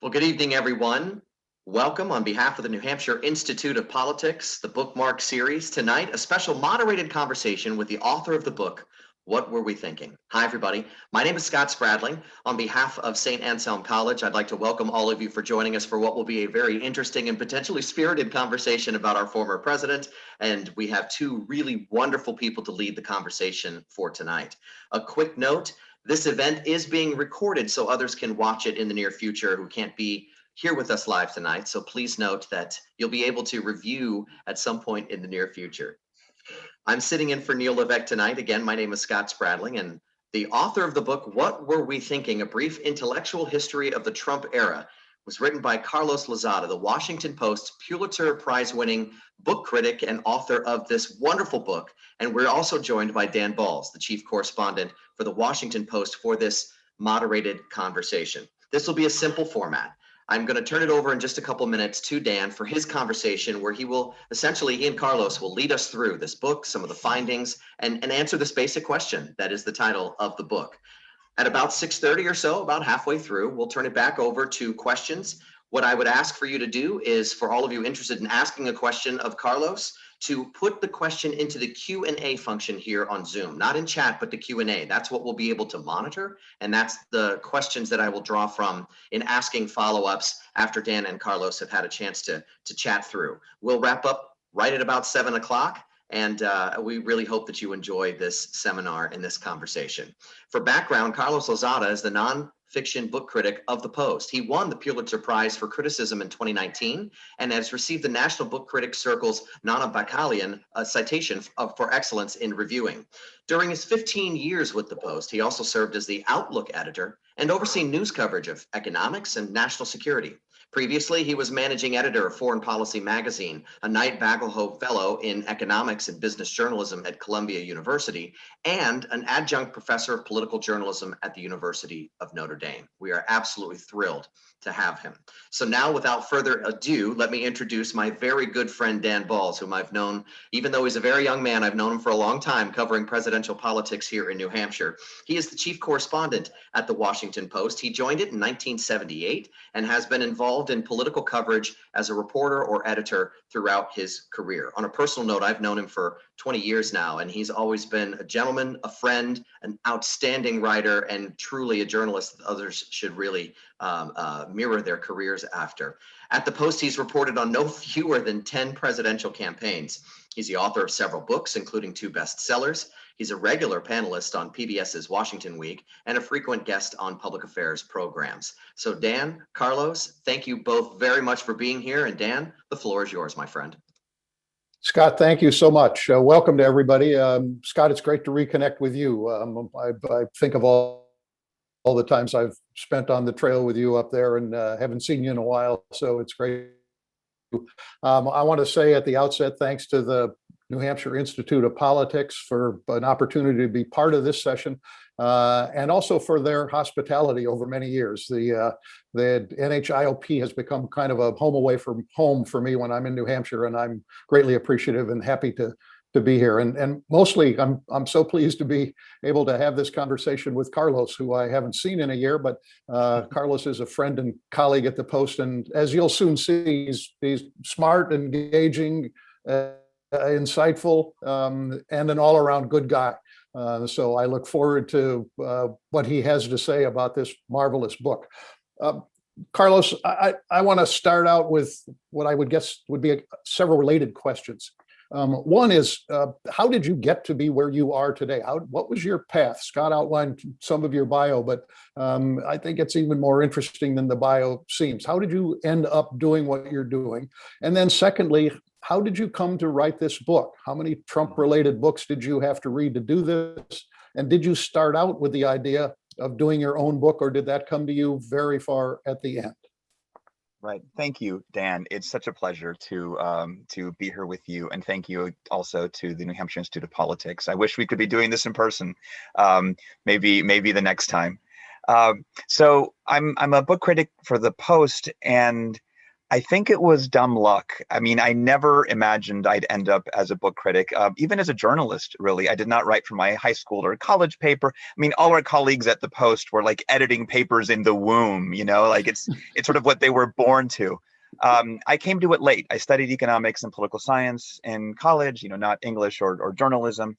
Well, good evening, everyone. Welcome on behalf of the New Hampshire Institute of Politics, the Bookmark series. Tonight, a special moderated conversation with the author of the book, What Were We Thinking? Hi, everybody. My name is Scott Spradling. On behalf of St. Anselm College, I'd like to welcome all of you for joining us for what will be a very interesting and potentially spirited conversation about our former president. And we have two really wonderful people to lead the conversation for tonight. A quick note. This event is being recorded so others can watch it in the near future who can't be here with us live tonight. So please note that you'll be able to review at some point in the near future. I'm sitting in for Neil Levesque tonight. Again, my name is Scott Spradling, and the author of the book, What Were We Thinking? A Brief Intellectual History of the Trump Era, was written by Carlos Lozada, the Washington Post Pulitzer Prize-winning book critic and author of this wonderful book. And we're also joined by Dan Balz, the chief correspondent for the Washington Post, for this moderated conversation. This will be a simple format. I'm going to turn it over in just a couple minutes to Dan for his conversation, where he and Carlos will lead us through this book, some of the findings, and answer this basic question that is the title of the book. At about 6:30 or so, about halfway through, we'll turn it back over to questions. What I would ask for you to do is, for all of you interested in asking a question of Carlos, to put the question into the Q&A function here on Zoom, not in chat, but the Q&A. That's what we'll be able to monitor, and that's the questions that I will draw from in asking follow-ups after Dan and Carlos have had a chance to chat through. We'll wrap up right at about 7 o'clock. And we really hope that you enjoy this seminar and this conversation. For background, Carlos Lozada is the nonfiction book critic of the Post. He won the Pulitzer Prize for Criticism in 2019 and has received the National Book Critics Circle's Nana Baccalian citation for excellence in reviewing. During his 15 years with the Post, he also served as the Outlook editor and overseen news coverage of economics and national security. Previously, he was managing editor of Foreign Policy magazine, a Knight Baglehoe Fellow in Economics and Business Journalism at Columbia University, and an adjunct professor of political journalism at the University of Notre Dame. We are absolutely thrilled to have him. So now, without further ado, let me introduce my very good friend, Dan Balz, whom I've known, even though he's a very young man, I've known him for a long time covering presidential politics here in New Hampshire. He is the chief correspondent at the Washington Post. He joined it in 1978 and has been involved in political coverage as a reporter or editor throughout his career. On a personal note, I've known him for 20 years now, and he's always been a gentleman, a friend, an outstanding writer, and truly a journalist that others should really mirror their careers after. At the Post, he's reported on no fewer than 10 presidential campaigns. He's the author of several books, including 2 bestsellers. He's a regular panelist on PBS's Washington Week and a frequent guest on public affairs programs. So Dan, Carlos, thank you both very much for being here. And Dan, the floor is yours, my friend. Scott, thank you so much. Welcome to everybody. Scott, it's great to reconnect with you. I think of all the times I've spent on the trail with you up there and haven't seen you in a while, so it's great. I want to say at the outset, thanks to the New Hampshire Institute of Politics for an opportunity to be part of this session, and also for their hospitality over many years. The NHIOP has become kind of a home away from home for me when I'm in New Hampshire, and I'm greatly appreciative and happy to be here. And mostly, I'm so pleased to be able to have this conversation with Carlos, who I haven't seen in a year, but Carlos is a friend and colleague at the Post, and as you'll soon see, he's smart, engaging, insightful, and an all-around good guy. So I look forward to what he has to say about this marvelous book. Carlos, I want to start out with what I would guess would be several related questions. One is, how did you get to be where you are today? What was your path? Scott outlined some of your bio, but I think it's even more interesting than the bio seems. How did you end up doing what you're doing? And then secondly, how did you come to write this book? How many Trump-related books did you have to read to do this? And did you start out with the idea of doing your own book, or did that come to you very far at the end? Right. Thank you, Dan. It's such a pleasure to be here with you, and thank you also to the New Hampshire Institute of Politics. I wish we could be doing this in person. Maybe the next time. So I'm a book critic for the Post, and I think it was dumb luck. I mean, I never imagined I'd end up as a book critic, even as a journalist, really. I did not write for my high school or college paper. I mean, all our colleagues at the Post were like editing papers in the womb, like it's sort of what they were born to. I came to it late. I studied economics and political science in college, not English or journalism.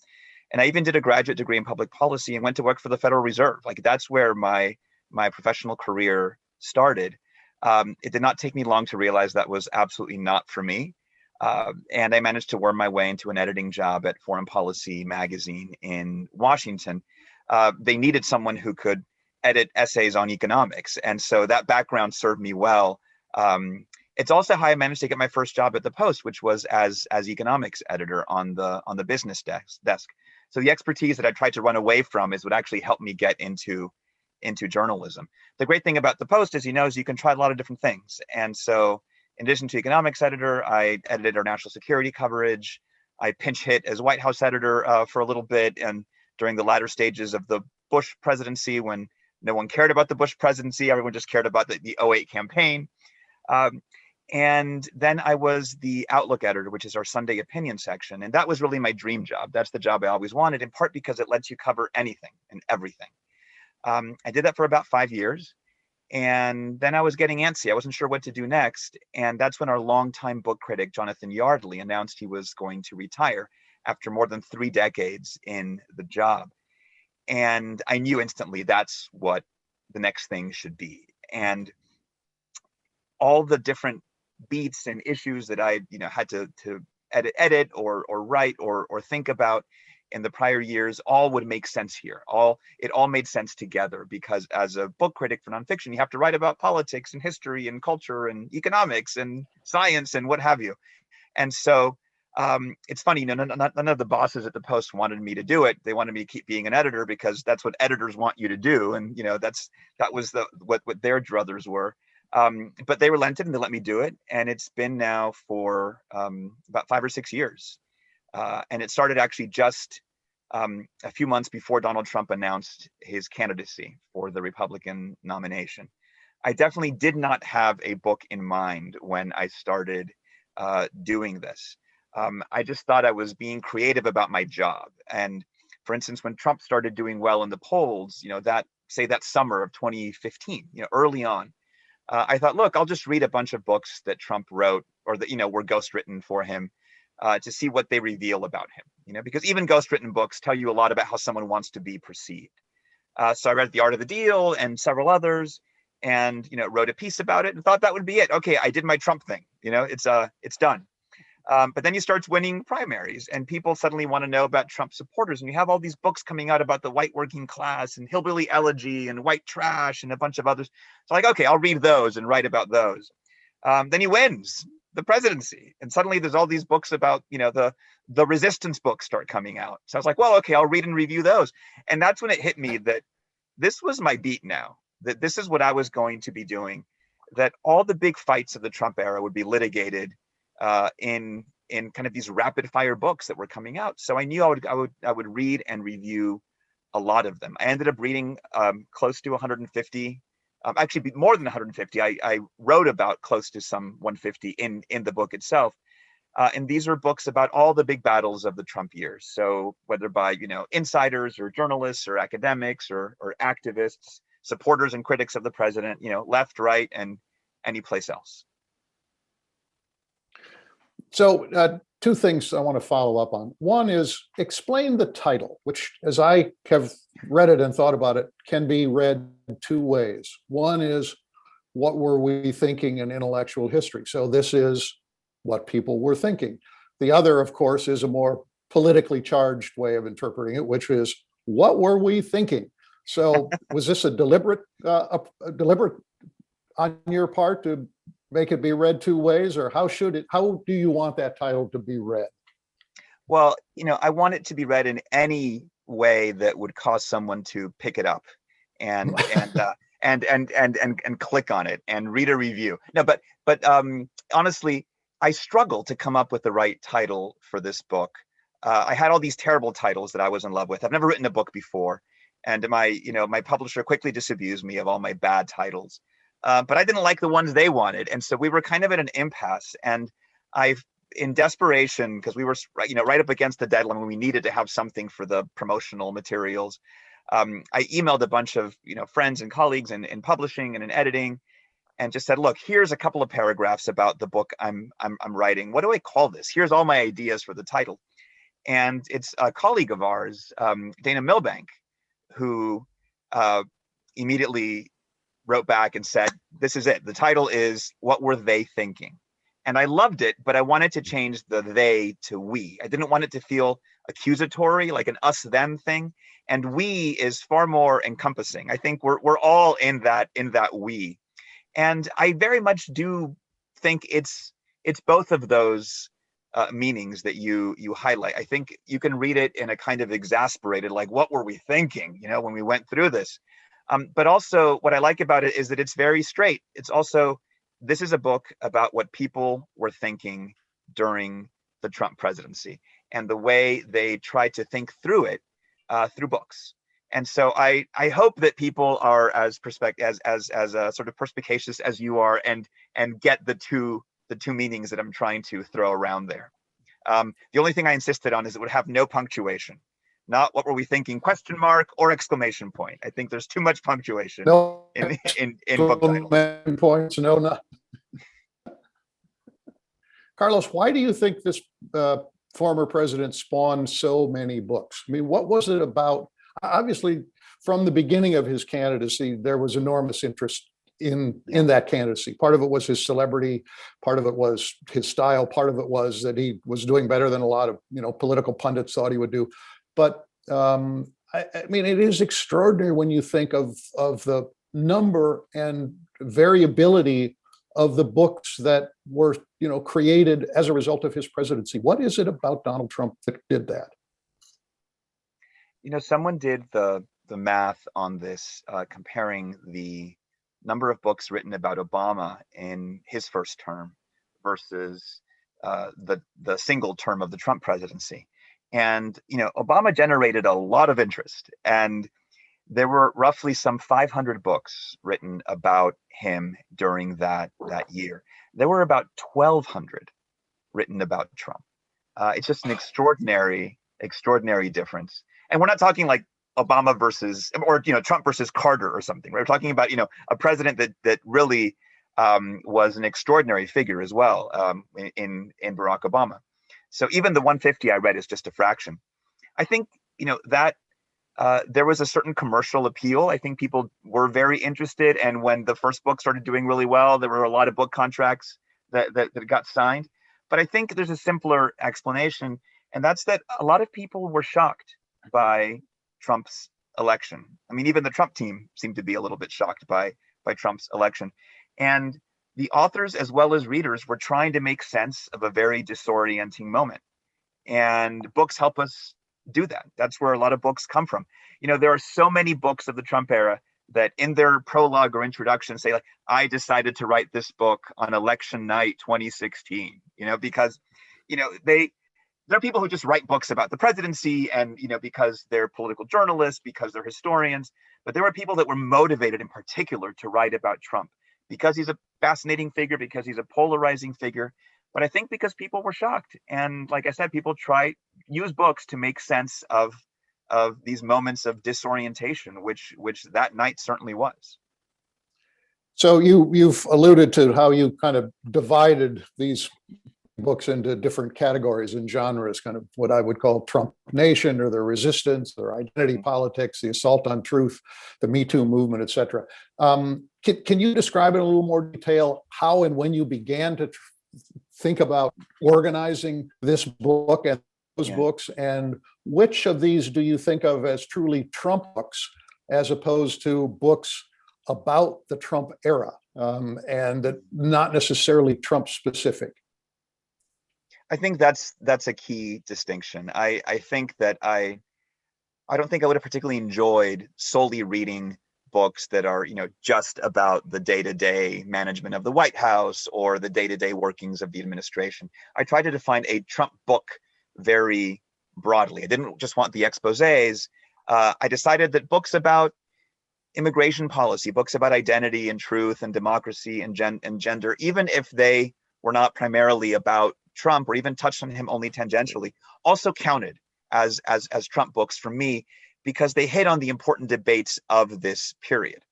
And I even did a graduate degree in public policy and went to work for the Federal Reserve. Like that's where my professional career started. It did not take me long to realize that was absolutely not for me. And I managed to worm my way into an editing job at Foreign Policy magazine in Washington. They needed someone who could edit essays on economics. And so that background served me well. It's also how I managed to get my first job at the Post, which was as economics editor on the business desk. So the expertise that I tried to run away from is what actually helped me get into journalism. The great thing about the Post, as you know, is you can try a lot of different things. And so in addition to economics editor, I edited our national security coverage. I pinch hit as White House editor for a little bit. And during the latter stages of the Bush presidency, when no one cared about the Bush presidency, everyone just cared about the 2008 campaign. And then I was the Outlook editor, which is our Sunday opinion section. And that was really my dream job. That's the job I always wanted, in part because it lets you cover anything and everything. I did that for about 5 years. And then I was getting antsy. I wasn't sure what to do next. And that's when our longtime book critic, Jonathan Yardley, announced he was going to retire after more than 3 decades in the job. And I knew instantly that's what the next thing should be. And all the different beats and issues that I had to edit or write or think about in the prior years all would make sense here. It all made sense together, because as a book critic for nonfiction, you have to write about politics and history and culture and economics and science and what have you. And so it's funny, none of the bosses at the Post wanted me to do it. They wanted me to keep being an editor because that's what editors want you to do. And that was what their druthers were. But they relented and they let me do it. And it's been now for about 5 or 6 years. And it started actually just a few months before Donald Trump announced his candidacy for the Republican nomination. I definitely did not have a book in mind when I started doing this. I just thought I was being creative about my job. And for instance, when Trump started doing well in the polls, that summer of 2015, early on, I thought, look, I'll just read a bunch of books that Trump wrote or that, were ghostwritten for him to see what they reveal about him, because even ghostwritten books tell you a lot about how someone wants to be perceived. So I read The Art of the Deal and several others and, wrote a piece about it and thought that would be it. Okay, I did my Trump thing, it's done. But then you start winning primaries and people suddenly want to know about Trump supporters. And you have all these books coming out about the white working class and hillbilly elegy and white trash and a bunch of others. So like, okay, I'll read those and write about those. Then he wins the presidency. And suddenly there's all these books about, the resistance books start coming out. So I was like, well, okay, I'll read and review those. And that's when it hit me that this was my beat now, that this is what I was going to be doing, that all the big fights of the Trump era would be litigated in kind of these rapid fire books that were coming out. So I knew I would read and review a lot of them. I ended up reading close to 150, actually more than 150. I wrote about close to some 150 in the book itself. And these are books about all the big battles of the Trump years. So whether by, insiders or journalists or academics or activists, supporters and critics of the president, left, right, and any place else. So 2 things I want to follow up on. One is explain the title, which, as I have read it and thought about it, can be read 2 ways. One is, what were we thinking in intellectual history? So this is what people were thinking. The other, of course, is a more politically charged way of interpreting it, which is, what were we thinking? So was this a deliberate on your part to make it be read 2 ways, or how do you want that title to be read? Well, I want it to be read in any way that would cause someone to pick it up and click on it and read a review. No, but honestly, I struggled to come up with the right title for this book. I had all these terrible titles that I was in love with. I've never written a book before, and my publisher quickly disabused me of all my bad titles. but I didn't like the ones they wanted. And so we were kind of at an impasse. And in desperation, because we were, right up against the deadline when we needed to have something for the promotional materials, I emailed a bunch of, friends and colleagues in publishing and in editing, and just said, look, here's a couple of paragraphs about the book I'm writing. What do I call this? Here's all my ideas for the title. And it's a colleague of ours, Dana Milbank, who immediately wrote back and said, this is it. The title is What Were They Thinking? And I loved it, but I wanted to change the they to we. I didn't want it to feel accusatory, like an us them thing. And we is far more encompassing. I think we're all in that we. And I very much do think it's both of those meanings that you highlight. I think you can read it in a kind of exasperated, like, what were we thinking, when we went through this? But also what I like about it is that it's very straight. It's also, this is a book about what people were thinking during the Trump presidency and the way they tried to think through it through books. And so I hope that people are as sort of perspicacious as you are and get the two meanings that I'm trying to throw around there. The only thing I insisted on is it would have no punctuation. Not what were we thinking, question mark or exclamation point. I think there's too much punctuation in book titles. Points, no, not. Carlos, why do you think this former president spawned so many books? I mean, what was it about? Obviously, from the beginning of his candidacy, there was enormous interest in that candidacy. Part of it was his celebrity, part of it was his style, part of it was that he was doing better than a lot of political pundits thought he would do. But I mean, it is extraordinary when you think of the number and variability of the books that were created as a result of his presidency. What is it about Donald Trump that did that? Someone did the math on this, comparing the number of books written about Obama in his first term versus the single term of the Trump presidency. And, Obama generated a lot of interest, and there were roughly some 500 books written about him during that year. There were about 1,200 written about Trump. It's just an extraordinary difference. And we're not talking like Obama versus, or Trump versus Carter or something. We're talking about a president that really was an extraordinary figure as well, in Barack Obama. So even the 150 I read is just a fraction. I think that there was a certain commercial appeal. I think people were very interested, and when the first book started doing really well, there were a lot of book contracts that got signed. But I think there's a simpler explanation, and that's that a lot of people were shocked by Trump's election. I mean, even the Trump team seemed to be a little bit shocked by Trump's election. And the authors, as well as readers, were trying to make sense of a very disorienting moment. And books help us do that. That's where a lot of books come from. There are so many books of the Trump era that in their prologue or introduction say, like, I decided to write this book on election night 2016, because, there are people who just write books about the presidency and, because they're political journalists, because they're historians. But there were people that were motivated in particular to write about Trump because he's a fascinating figure, because he's a polarizing figure. But I think because people were shocked. And like I said, people use books to make sense of these moments of disorientation, which that night certainly was. So you've alluded to how you kind of divided these books into different categories and genres, kind of what I would call Trump Nation, or the resistance, or identity politics, the assault on truth, the Me Too movement, et cetera. Can you describe in a little more detail how and when you began to think about organizing this book and those books, and which of these do you think of as truly Trump books as opposed to books about the Trump era, and that not necessarily Trump specific? I think that's a key distinction. I think that I don't think I would have particularly enjoyed solely reading books that are, just about the day-to-day management of the White House or the day-to-day workings of the administration. I tried to define a Trump book very broadly. I didn't just want the exposés. I decided that books about immigration policy, books about identity and truth and democracy and gender, even if they were not primarily about Trump or even touched on him only tangentially, also counted as Trump books for me, because they hit on the important debates of this period.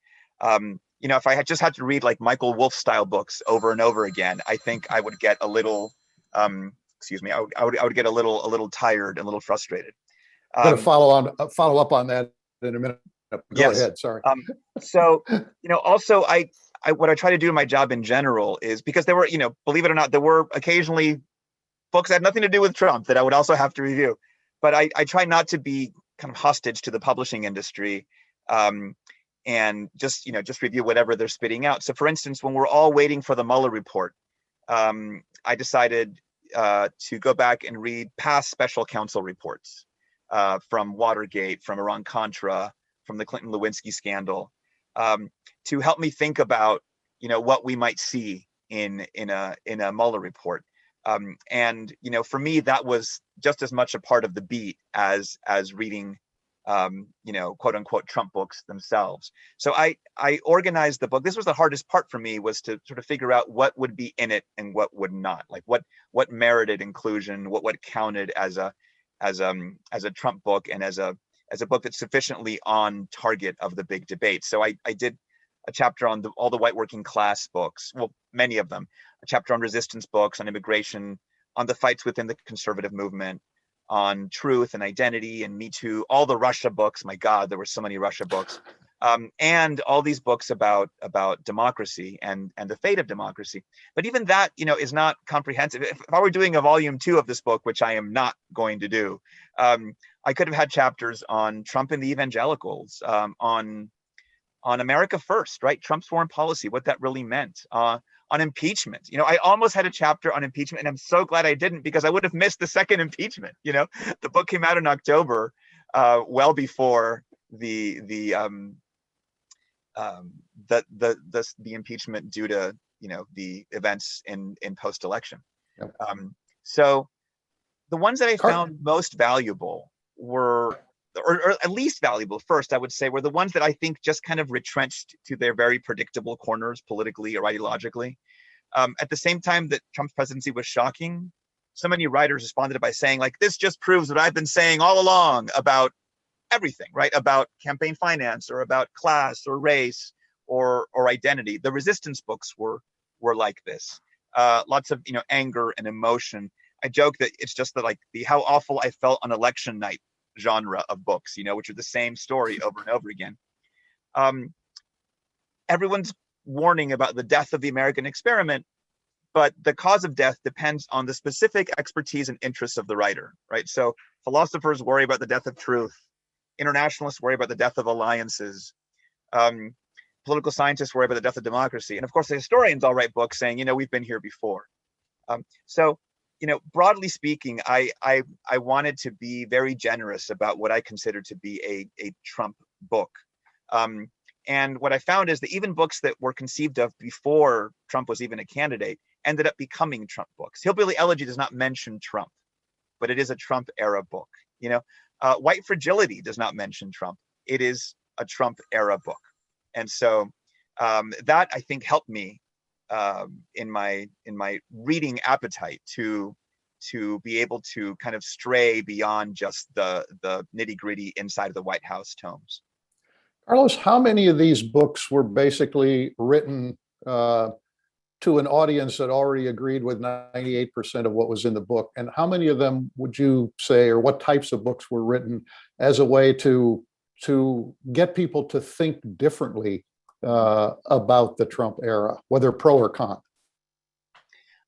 If I had just had to read like Michael Wolff style books over and over again, I think I would get a little, I would get a little tired and a little frustrated. I'm going to follow up on that in a minute. Go yes. ahead. Sorry. Also, I what I try to do in my job in general is, because there were, believe it or not, there were occasionally books that had nothing to do with Trump that I would also have to review. But I try not to be kind of hostage to the publishing industry, and just review whatever they're spitting out. So, for instance, when we're all waiting for the Mueller report, I decided to go back and read past special counsel reports from Watergate, from Iran-Contra, from the Clinton-Lewinsky scandal, to help me think about what we might see in a Mueller report. For me, that was just as much a part of the beat as reading quote unquote Trump books themselves. So I organized the book. This was the hardest part for me, was to sort of figure out what would be in it and what would not, like what merited inclusion, what counted as a Trump book, and as a book that's sufficiently on target of the big debate. So I did a chapter on all the white working class books, well, many of them, a chapter on resistance books, on immigration, on the fights within the conservative movement, on truth and identity and Me Too, all the Russia books. My God, there were so many Russia books, and all these books about democracy and the fate of democracy. But even that, is not comprehensive. If I were doing a volume 2 of this book, which I am not going to do, I could have had chapters on Trump and the evangelicals, on America First, right? Trump's foreign policy, what that really meant, on impeachment. I almost had a chapter on impeachment, and I'm so glad I didn't, because I would have missed the second impeachment. The book came out in October, well before the impeachment due to the events in post-election. Yep. So the ones that I found most valuable were, or at least valuable first, I would say, were the ones that I think just kind of retrenched to their very predictable corners politically or ideologically. At the same time that Trump's presidency was shocking, so many writers responded by saying, like, this just proves what I've been saying all along about everything, right? About campaign finance, or about class or race or identity. The resistance books were like this. Lots of anger and emotion. I joke that it's just the how awful I felt on election night genre of books, which are the same story over and over again. Everyone's warning about the death of the American experiment, but the cause of death depends on the specific expertise and interests of the writer, right? So philosophers worry about the death of truth. Internationalists worry about the death of alliances. Political scientists worry about the death of democracy. And of course, the historians all write books saying, we've been here before. Broadly speaking, I wanted to be very generous about what I consider to be a Trump book. And what I found is that even books that were conceived of before Trump was even a candidate ended up becoming Trump books. Hillbilly Elegy does not mention Trump, but it is a Trump era book. White Fragility does not mention Trump. It is a Trump era book. And so that, I think, helped me in my reading appetite to be able to kind of stray beyond just the nitty-gritty inside of the White House tomes. Carlos, how many of these books were basically written to an audience that already agreed with 98% of what was in the book? And how many of them would you say, or what types of books were written as a way to get people to think differently about the Trump era, whether pro or con?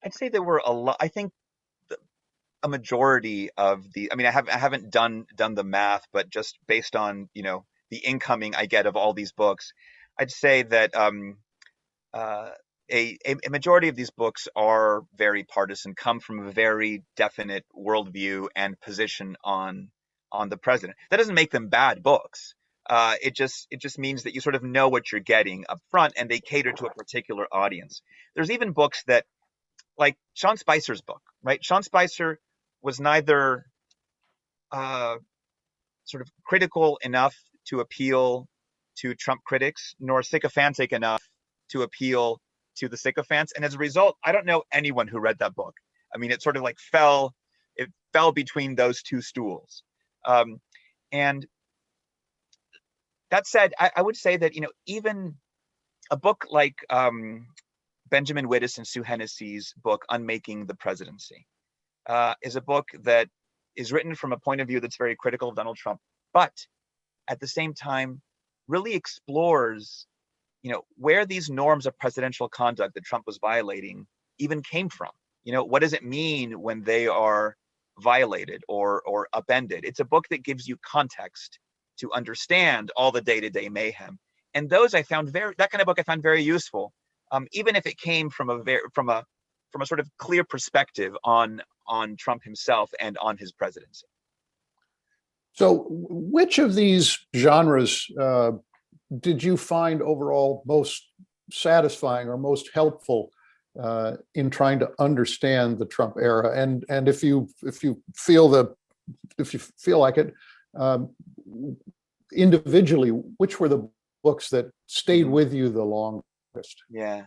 I'd say there were a lot. I think a majority of I haven't done the math, but just based on the incoming I get of all these books, I'd say that a majority of these books are very partisan, come from a very definite worldview and position on the president. That doesn't make them bad books. It just means that you sort of know what you're getting up front, and they cater to a particular audience. There's even books that, like Sean Spicer's book, right? Sean Spicer was neither sort of critical enough to appeal to Trump critics, nor sycophantic enough to appeal to the sycophants. And as a result, I don't know anyone who read that book. I mean, it sort of like fell between those two stools. And that said, I would say that, even a book like Benjamin Wittes and Sue Hennessy's book, Unmaking the Presidency, is a book that is written from a point of view that's very critical of Donald Trump, but at the same time really explores, where these norms of presidential conduct that Trump was violating even came from. What does it mean when they are violated or upended? It's a book that gives you context to understand all the day-to-day mayhem. And those that kind of book I found very useful, even if it came from a sort of clear perspective on Trump himself and on his presidency. So which of these genres did you find overall most satisfying or most helpful in trying to understand the Trump era? And if you feel like it, individually, which were the books that stayed with you the longest? Yeah.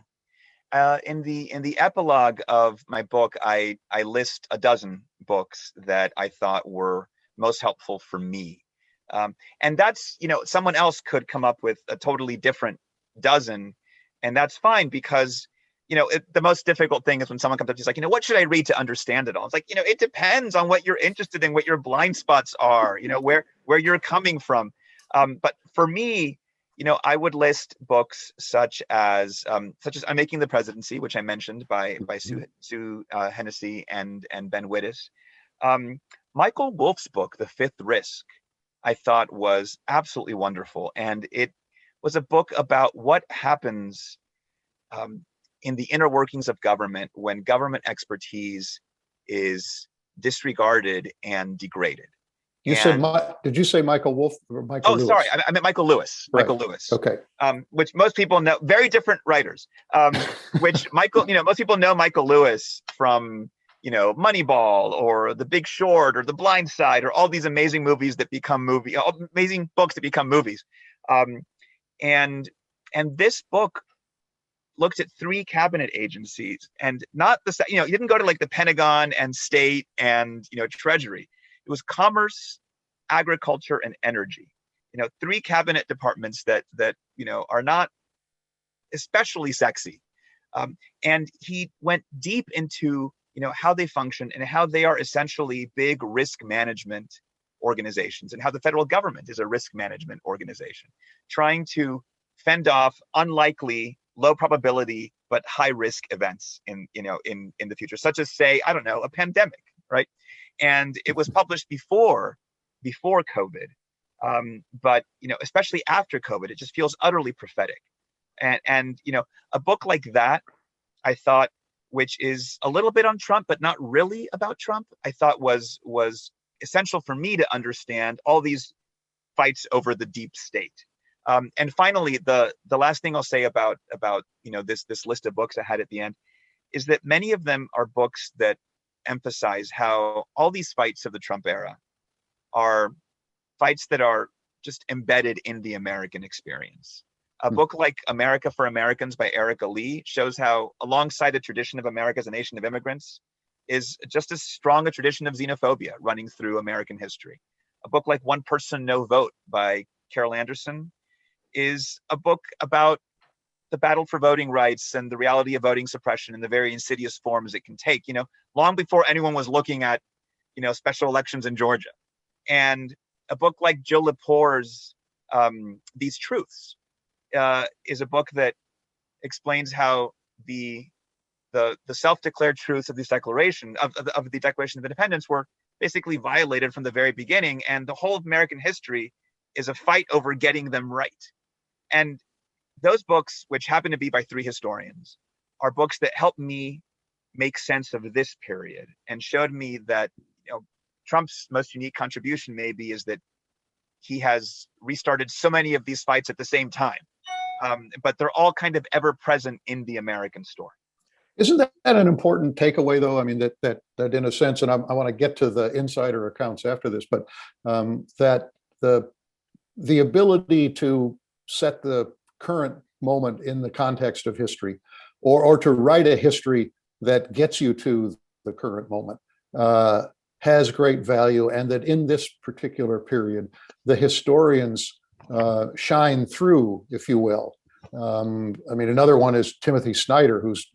In the epilogue of my book, I list a dozen books that I thought were most helpful for me. And that's, someone else could come up with a totally different dozen, and that's fine, because, the most difficult thing is when someone comes up to you, like, what should I read to understand it all? It's like, it depends on what you're interested in, what your blind spots are, where you're coming from. But for me, I would list books such as Unmaking the Presidency, which I mentioned by Sue Hennessy and Ben Wittes. Michael Wolff's book, The Fifth Risk, I thought was absolutely wonderful. And it was a book about what happens in the inner workings of government when government expertise is disregarded and degraded. Did you say Michael Wolff or Michael Lewis? Sorry, I meant Michael Lewis. Right. Michael Lewis. Okay. Which most people know, very different writers. Which most people know Michael Lewis from, Moneyball or The Big Short or The Blind Side or all these amazing movies that become amazing books that become movies. And this book looked at three cabinet agencies, and not you didn't go to like the Pentagon and State and Treasury. It was Commerce, Agriculture, and Energy. Three cabinet departments that are not especially sexy. And he went deep into how they function and how they are essentially big risk management organizations, and how the federal government is a risk management organization, trying to fend off unlikely, low probability but high risk events in the future, such as, say, I don't know, a pandemic, right? And it was published before COVID, but especially after COVID, it just feels utterly prophetic. And a book like that, I thought, which is a little bit on Trump but not really about Trump, I thought was essential for me to understand all these fights over the deep state. And finally, the last thing I'll say about this list of books I had at the end is that many of them are books that emphasize how all these fights of the Trump era are fights that are just embedded in the American experience. A book like America for Americans by Erica Lee shows how, alongside the tradition of America as a nation of immigrants, is just as strong a tradition of xenophobia running through American history. A book like One Person, No Vote by Carol Anderson is a book about the battle for voting rights and the reality of voting suppression and the very insidious forms it can take, long before anyone was looking at, special elections in Georgia. And a book like Jill Lepore's These Truths is a book that explains how the self-declared truths of this declaration of the Declaration of Independence were basically violated from the very beginning, and the whole of American history is a fight over getting them right. And those books, which happen to be by three historians, are books that helped me make sense of this period and showed me that Trump's most unique contribution maybe is that he has restarted so many of these fights at the same time, but they're all kind of ever present in the American story. Isn't that an important takeaway, though? I mean, that in a sense, and I want to get to the insider accounts after this, but that the ability to set the current moment in the context of history, or to write a history that gets you to the current moment, has great value, and that in this particular period, the historians shine through, if you will. I mean, another one is Timothy Snyder, who's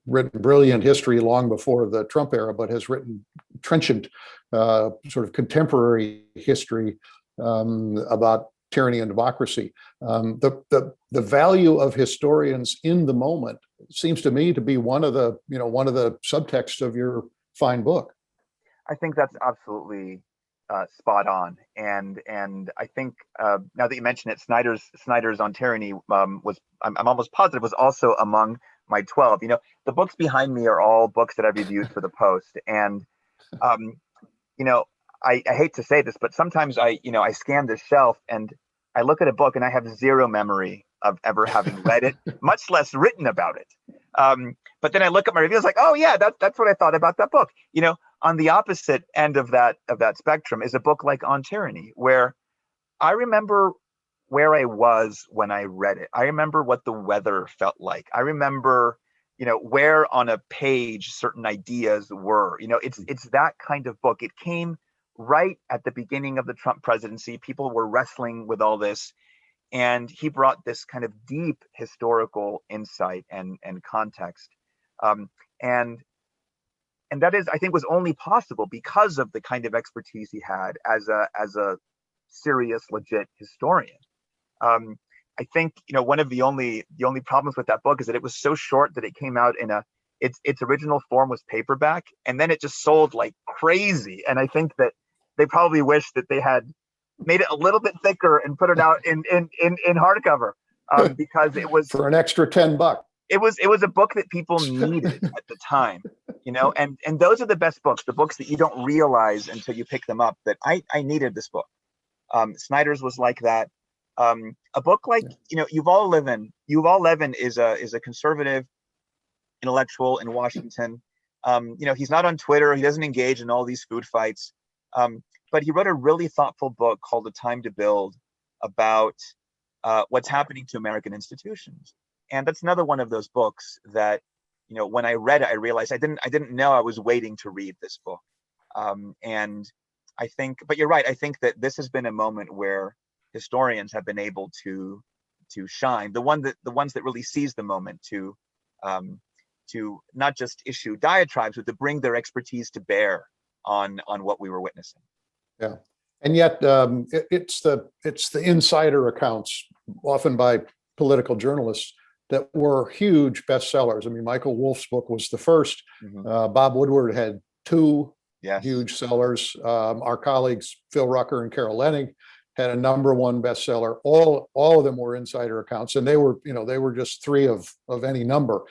written brilliant history long before the Trump era, but has written trenchant sort of contemporary history about tyranny and democracy. The value of historians in the moment seems to me to be one of the subtexts of your fine book. I think that's absolutely spot on, and I think now that you mention it, Snyder's on Tyranny was, I'm almost positive, was also among my 12. The books behind me are all books that I reviewed for the Post, and I hate to say this, but sometimes I scan the shelf and I look at a book and I have zero memory of ever having read it, much less written about it. But then I look at my reviews like, oh yeah, that's what I thought about that book. On the opposite end of that spectrum is a book like On Tyranny, where I remember where I was when I read it. I remember what the weather felt like. I remember, where on a page certain ideas were. It's that kind of book. It came right at the beginning of the Trump presidency. People were wrestling with all this, and he brought this kind of deep historical insight and context. And that is, I think, was only possible because of the kind of expertise he had as a serious, legit historian. I think one of the only problems with that book is that it was so short that it came out in its original form was paperback, and then it just sold like crazy. And I think that they probably wish that they had made it a little bit thicker and put it out in hardcover, because it was for an extra $10. It was a book that people needed at the time, and those are the best books, the books that you don't realize until you pick them up, that I needed this book. Snyder's was like that. A book like, Yuval Levin is a conservative intellectual in Washington. He's not on Twitter. He doesn't engage in all these food fights. But he wrote a really thoughtful book called A Time to Build about what's happening to American institutions. And that's another one of those books that, when I read it, I realized I didn't know I was waiting to read this book. And I think, but you're right. I think that this has been a moment where historians have been able to shine. The ones that really seize the moment to not just issue diatribes, but to bring their expertise to bear on what we were witnessing. Yeah, and yet it's the insider accounts, often by political journalists, that were huge bestsellers. I mean, Michael Wolff's book was the first. Mm-hmm. Bob Woodward had two Yes. huge sellers. Our colleagues Phil Rucker and Carol Leonnig had a #1 bestseller. All of them were insider accounts, and they were just three of any number.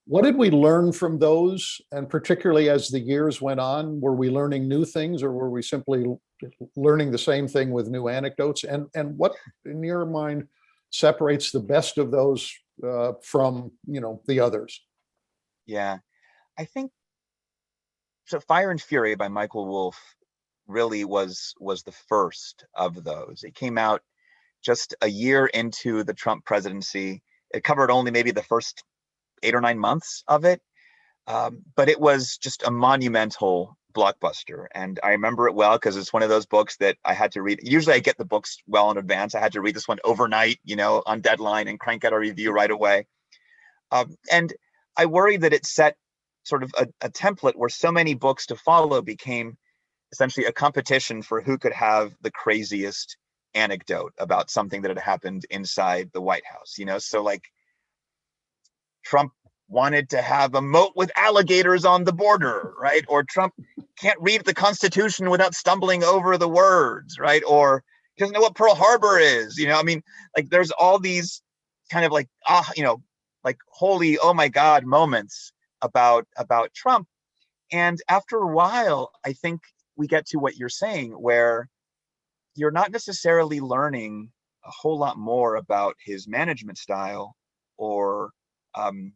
What did we learn from those? And particularly as the years went on, were we learning new things, or were we simply learning the same thing with new anecdotes? And what, in your mind, separates the best of those from the others? Yeah, I think so. Fire and Fury by Michael Wolff really was the first of those. It came out just a year into the Trump presidency. It covered only maybe the first 8 or 9 months of it, but it was just a monumental blockbuster. And I remember it well because it's one of those books that I had to read. Usually I get the books well in advance. I had to read this one overnight, on deadline, and crank out a review right away. And I worry that it set sort of a template where so many books to follow became essentially a competition for who could have the craziest anecdote about something that had happened inside the White House. So like Trump wanted to have a moat with alligators on the border, right? Or Trump can't read the Constitution without stumbling over the words, right? Or he doesn't know what Pearl Harbor is. Like there's all these kind of like, like holy, oh my God moments about Trump. And after a while, I think we get to what you're saying, where you're not necessarily learning a whole lot more about his management style or the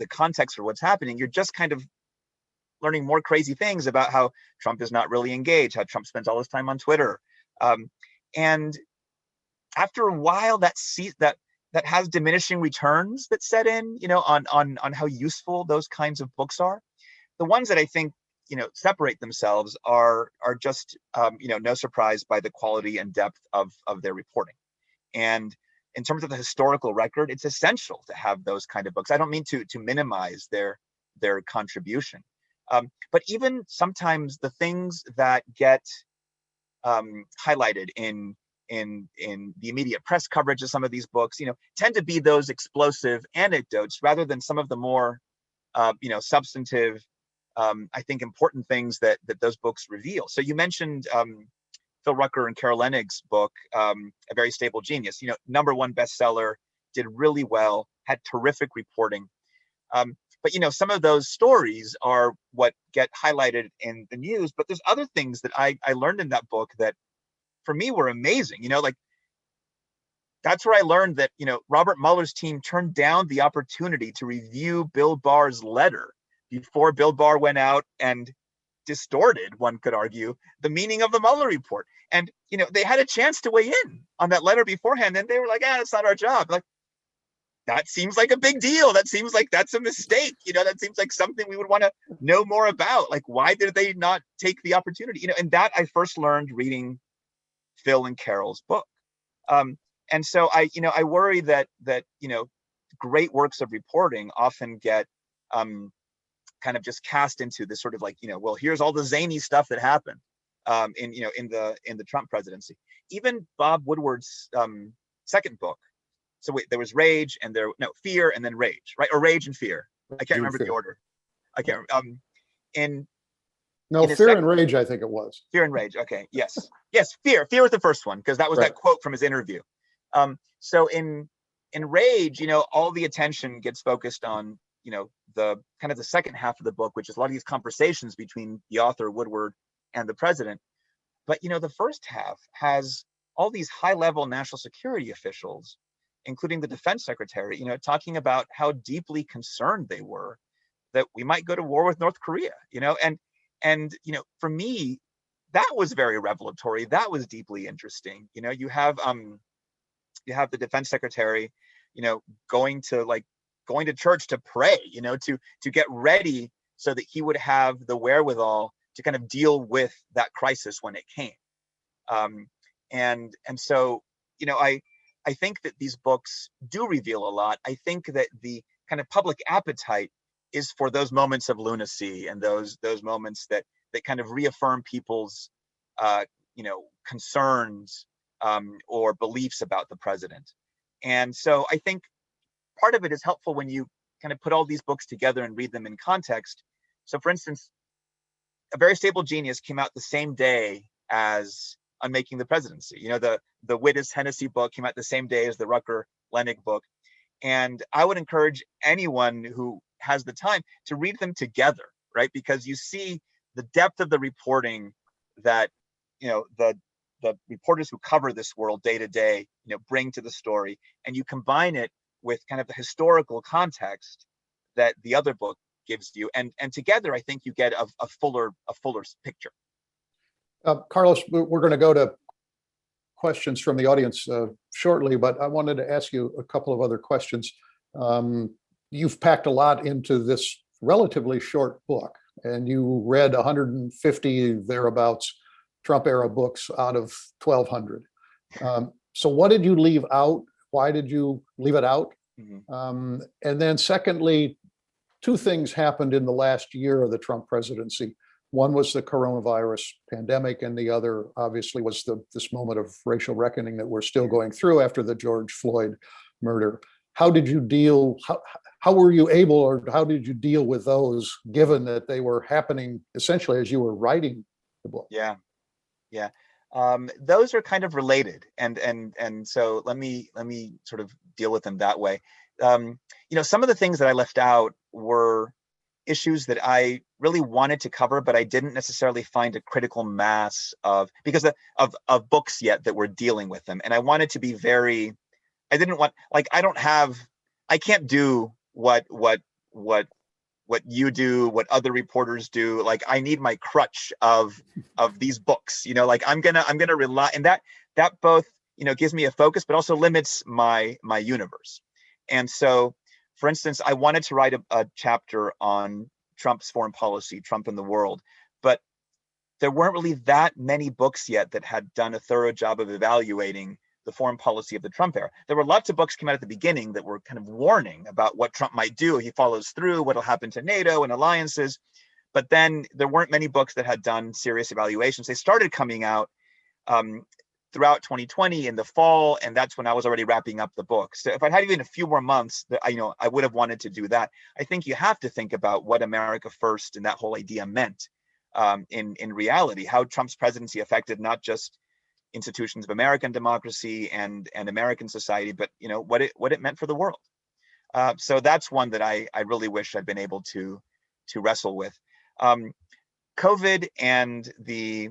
context for what's happening. You're just kind of learning more crazy things about how Trump is not really engaged, how Trump spends all his time on Twitter. And after a while, that has diminishing returns that set in, on how useful those kinds of books are. The ones that I think, separate themselves are just, no surprise by the quality and depth of their reporting. And in terms of the historical record, it's essential to have those kind of books. I don't mean to minimize their contribution, but even sometimes the things that get highlighted in the immediate press coverage of some of these books, tend to be those explosive anecdotes rather than some of the more, substantive, I think important things that those books reveal. So you mentioned Phil Rucker and Carol Lenig's book, A Very Stable Genius, #1 bestseller, did really well, had terrific reporting. But some of those stories are what get highlighted in the news, but there's other things that I learned in that book that for me were amazing. Like that's where I learned that, Robert Mueller's team turned down the opportunity to review Bill Barr's letter before Bill Barr went out and distorted, one could argue, the meaning of the Mueller report. And, they had a chance to weigh in on that letter beforehand, and they were like, it's not our job. Like, that seems like a big deal. That seems like that's a mistake. That seems like something we would want to know more about. Like, why did they not take the opportunity? And that I first learned reading Phil and Carol's book. And so I worry that great works of reporting often get kind of just cast into this sort of like, well, here's all the zany stuff that happened in the Trump presidency. Even Bob Woodward's second book. So wait, there was Rage and Fear and then Rage, right? Or Rage and Fear. I can't remember the order. I can't. Fear and Rage, I think it was. Fear and Rage. Okay. Yes. Fear. Fear was the first one because that was that quote from his interview. So in Rage, all the attention gets focused on, the kind of the second half of the book, which is a lot of these conversations between the author Woodward and the president. But, the first half has all these high-level national security officials, including the defense secretary, talking about how deeply concerned they were that we might go to war with North Korea, and for me, that was very revelatory. That was deeply interesting. You have the defense secretary, going to church to pray, to get ready so that he would have the wherewithal to kind of deal with that crisis when it came. And so, I think that these books do reveal a lot. I think that the kind of public appetite is for those moments of lunacy and those moments that kind of reaffirm people's, concerns or beliefs about the president. And so I think part of it is helpful when you kind of put all these books together and read them in context. So for instance, A Very Stable Genius came out the same day as Unmaking the Presidency. The Wittes Hennessy book came out the same day as the Rucker Lenig book. And I would encourage anyone who has the time to read them together, right? Because you see the depth of the reporting that, the reporters who cover this world day to day, bring to the story, and you combine it with kind of the historical context that the other book gives you. And together, I think you get a fuller picture. Carlos, we're going to go to questions from the audience shortly, but I wanted to ask you a couple of other questions. You've packed a lot into this relatively short book, and you read 150 thereabouts Trump era books out of 1,200. So what did you leave out? Why did you leave it out? Mm-hmm. And then secondly, two things happened in the last year of the Trump presidency. One was the coronavirus pandemic, and the other obviously was this moment of racial reckoning that we're still going through after the George Floyd murder. How did you deal, how were you able, or how did you deal with those, given that they were happening essentially as you were writing the book? Yeah. Those are kind of related, and so let me sort of deal with them that way. Some of the things that I left out were issues that I really wanted to cover, but I didn't necessarily find a critical mass because of books yet that were dealing with them, and I wanted to be I can't do what what you do, what other reporters do. Like, I need my crutch of these books, like I'm gonna rely, and that both, gives me a focus, but also limits my universe. And so, for instance, I wanted to write a chapter on Trump's foreign policy, Trump and the world, but there weren't really that many books yet that had done a thorough job of evaluating the foreign policy of the Trump era. There were lots of books came out at the beginning that were kind of warning about what Trump might do if he follows through, what'll happen to NATO and alliances. But then there weren't many books that had done serious evaluations. They started coming out throughout 2020 in the fall, and that's when I was already wrapping up the book. So if I'd had even a few more months, I would have wanted to do that. I think you have to think about what America First and that whole idea meant in reality, how Trump's presidency affected not just institutions of American democracy and American society, but what it meant for the world. So that's one that I really wish I'd been able to wrestle with. COVID and the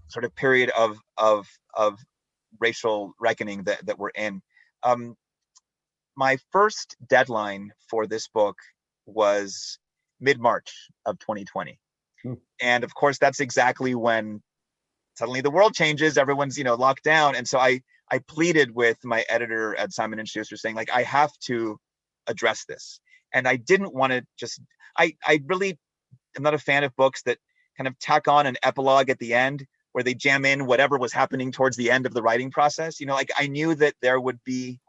sort of period of racial reckoning that we're in. My first deadline for this book was mid-March of 2020. And of course, that's exactly when suddenly the world changes, everyone's, locked down. And so I pleaded with my editor at Simon & Schuster saying, like, I have to address this. And I didn't want to just, I really am not a fan of books that kind of tack on an epilogue at the end where they jam in whatever was happening towards the end of the writing process. Like, I knew that there would be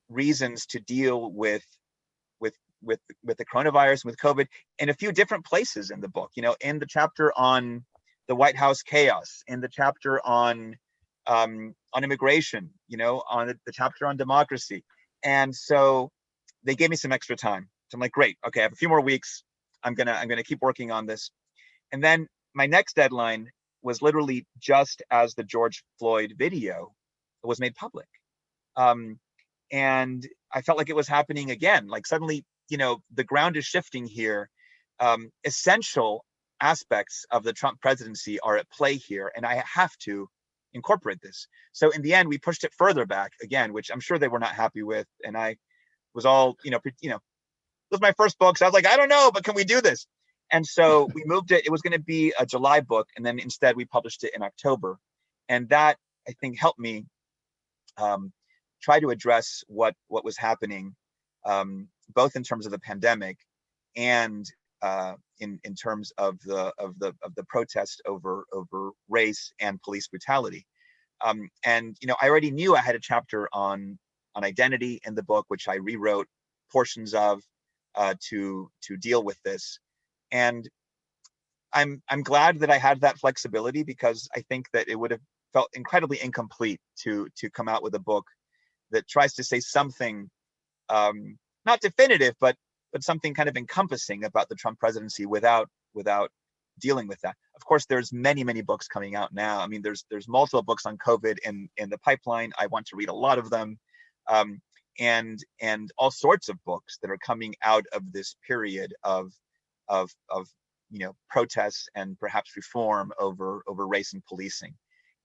reasons to deal with the coronavirus, with COVID, in a few different places in the book, in the chapter on the White House chaos, in the chapter on immigration, on the chapter on democracy. And so they gave me some extra time. So I'm like, great, okay, I have a few more weeks. I'm gonna keep working on this. And then my next deadline was literally just as the George Floyd video was made public. And I felt like it was happening again. Like, suddenly, the ground is shifting here. Essential aspects of the Trump presidency are at play here, and I have to incorporate this. So in the end, we pushed it further back again, which I'm sure they were not happy with. And I was all, it was my first book, so I was like, I don't know, but can we do this? And so we moved it. It was going to be a July book, and then instead we published it in October. And that, I think, helped me try to address what was happening, both in terms of the pandemic and in terms of the protest over race and police brutality. And I already knew I had a chapter on identity in the book, which I rewrote portions of to deal with this. And I'm glad that I had that flexibility, because I think that it would have felt incredibly incomplete to come out with a book that tries to say something not definitive, but something kind of encompassing about the Trump presidency without dealing with that. Of course, there's many books coming out now. I mean, there's multiple books on COVID in the pipeline. I want to read a lot of them, and all sorts of books that are coming out of this period of protests and perhaps reform over race and policing.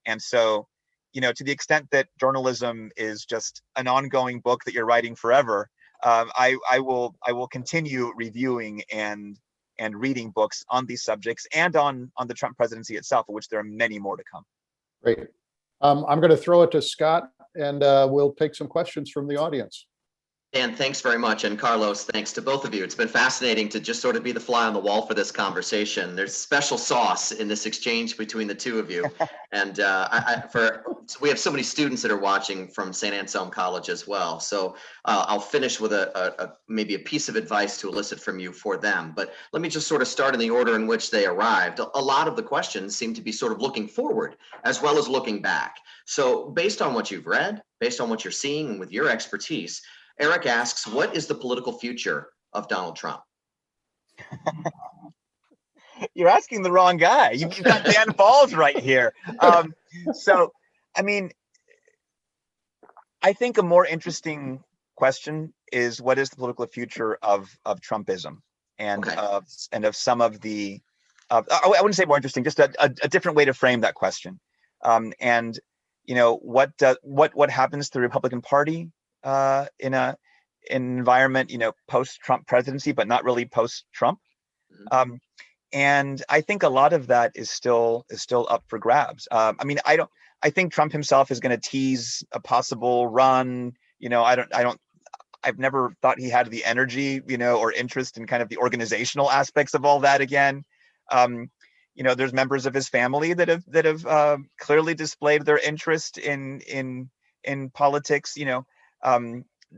And so, to the extent that journalism is just an ongoing book that you're writing forever, I will continue reviewing and reading books on these subjects and on the Trump presidency itself, of which there are many more to come. Great. I'm going to throw it to Scott, and we'll take some questions from the audience. Dan, thanks very much. And Carlos, thanks to both of you. It's been fascinating to just sort of be the fly on the wall for this conversation. There's special sauce in this exchange between the two of you. And we have so many students that are watching from St. Anselm College as well. So I'll finish with maybe a piece of advice to elicit from you for them. But let me just sort of start in the order in which they arrived. A lot of the questions seem to be sort of looking forward as well as looking back. So based on what you've read, based on what you're seeing, and with your expertise, Eric asks, what is the political future of Donald Trump? You're asking the wrong guy. You've got Dan Balz right here. So, I mean, I think a more interesting question is, what is the political future of Trumpism and of some of the, I wouldn't say more interesting, just a different way to frame that question. And what happens to the Republican Party in environment, post-Trump presidency, but not really post-Trump. Um, and I think a lot of that is still up for grabs. I think Trump himself is going to tease a possible run. I've never thought he had the energy, or interest in kind of the organizational aspects of all that again. There's members of his family that have clearly displayed their interest in politics.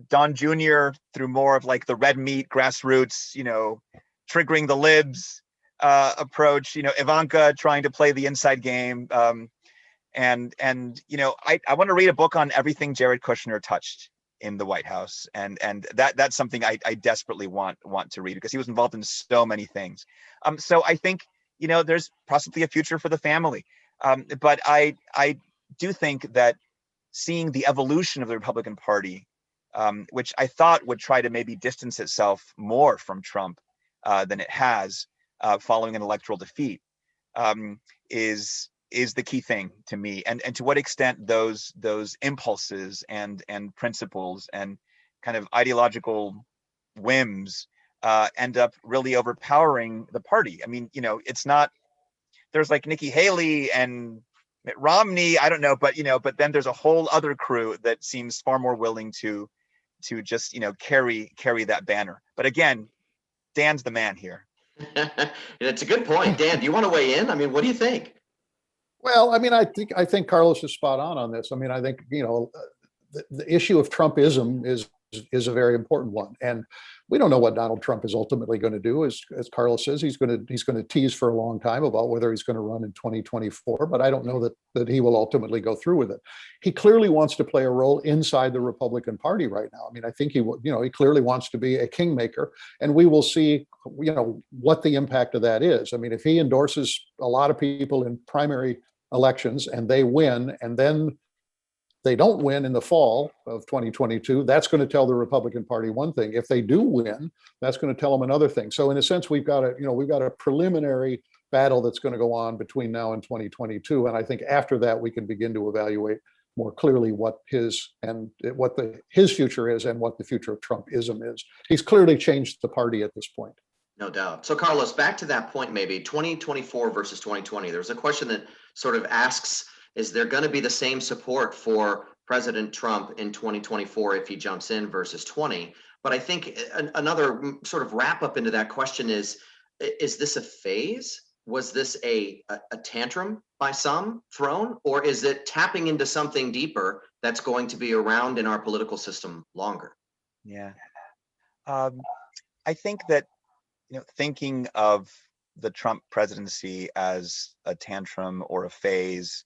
Don Jr. through more of like the red meat grassroots, triggering the libs approach. Ivanka trying to play the inside game. I want to read a book on everything Jared Kushner touched in the White House, and that's something I desperately want to read, because he was involved in so many things. So I think there's possibly a future for the family, but I do think that seeing the evolution of the Republican Party, which I thought would try to maybe distance itself more from Trump than it has following an electoral defeat, is the key thing to me, and to what extent those impulses and principles and kind of ideological whims end up really overpowering the party. I mean, it's not, there's like Nikki Haley and Mitt Romney, I don't know, but then there's a whole other crew that seems far more willing to just carry that banner. But again, Dan's the man here. It's a good point. Dan, do you want to weigh in? I mean, what do you think? Well, I mean, I think Carlos is spot on this. I mean, I think the issue of Trumpism is a very important one, and we don't know what Donald Trump is ultimately going to do. As Carlos says, he's going to tease for a long time about whether he's going to run in 2024, but I don't know that he will ultimately go through with it. He clearly wants to play a role inside the Republican Party right now. I mean, I think he clearly wants to be a kingmaker, and we will see what the impact of that is. I mean, if he endorses a lot of people in primary elections and they win, and then they don't win in the fall of 2022, that's going to tell the Republican Party one thing. If they do win, that's going to tell them another thing. So in a sense, we've got a preliminary battle that's going to go on between now and 2022. And I think after that, we can begin to evaluate more clearly what his future is and what the future of Trumpism is. He's clearly changed the party at this point. No doubt. So Carlos, back to that point, maybe 2024 versus 2020. There's a question that sort of asks, is there going to be the same support for President Trump in 2024 if he jumps in versus 20? But I think another sort of wrap up into that question is this a phase? Was this a tantrum by some thrown, or is it tapping into something deeper that's going to be around in our political system longer? Yeah. I think that, thinking of the Trump presidency as a tantrum or a phase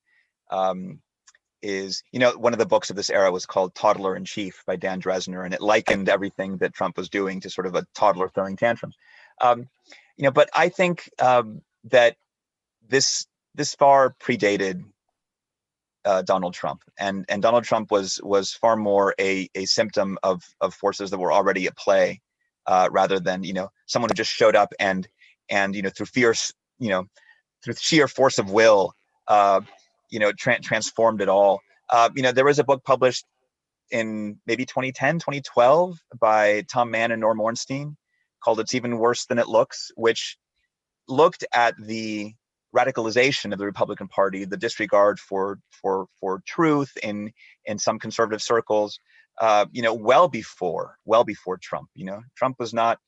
is, one of the books of this era was called Toddler in Chief by Dan Dresner, and it likened everything that Trump was doing to sort of a toddler throwing tantrums. But I think that this far predated Donald Trump, and Donald Trump was far more a symptom of forces that were already at play, rather than someone who just showed up and through fierce, through sheer force of will, transformed it all. There was a book published in maybe 2010, 2012 by Tom Mann and Norm Ornstein called "It's Even Worse Than It Looks," which looked at the radicalization of the Republican Party, the disregard for truth in some conservative circles, well before Trump. Trump was not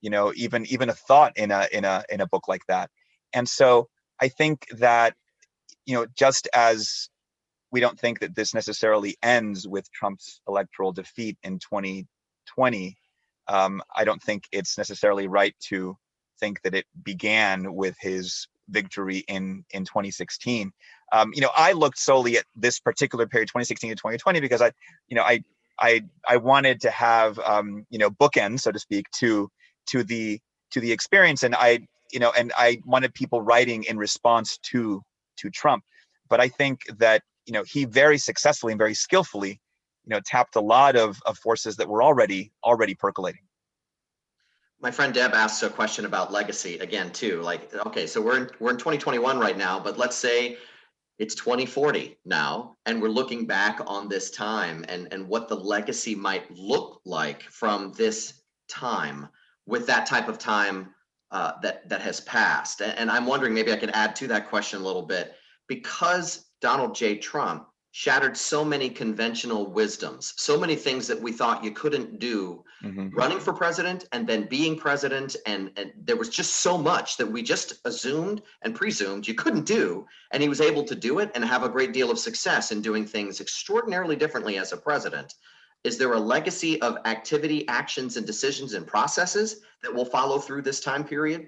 even a thought in a book like that. And so I think that, just as we don't think that this necessarily ends with Trump's electoral defeat in 2020, I don't think it's necessarily right to think that it began with his victory in 2016. I looked solely at this particular period, 2016 to 2020, because I wanted to have bookends, so to speak, to the experience, and I wanted people writing in response to Trump. But I think that he very successfully and very skillfully tapped a lot of forces that were already percolating. My friend Deb asks a question about legacy again too. Like, okay, so we're in 2021 right now, but let's say It's 2040 now, and we're looking back on this time and what the legacy might look like from this time with that type of time that has passed. And I'm wondering, maybe I could add to that question a little bit, because Donald J. Trump shattered so many conventional wisdoms, so many things that we thought you couldn't do running for president and then being president. And there was just so much that we just assumed and presumed you couldn't do. And he was able to do it and have a great deal of success in doing things extraordinarily differently as a president. Is there a legacy of activity, actions, and decisions and processes that will follow through this time period?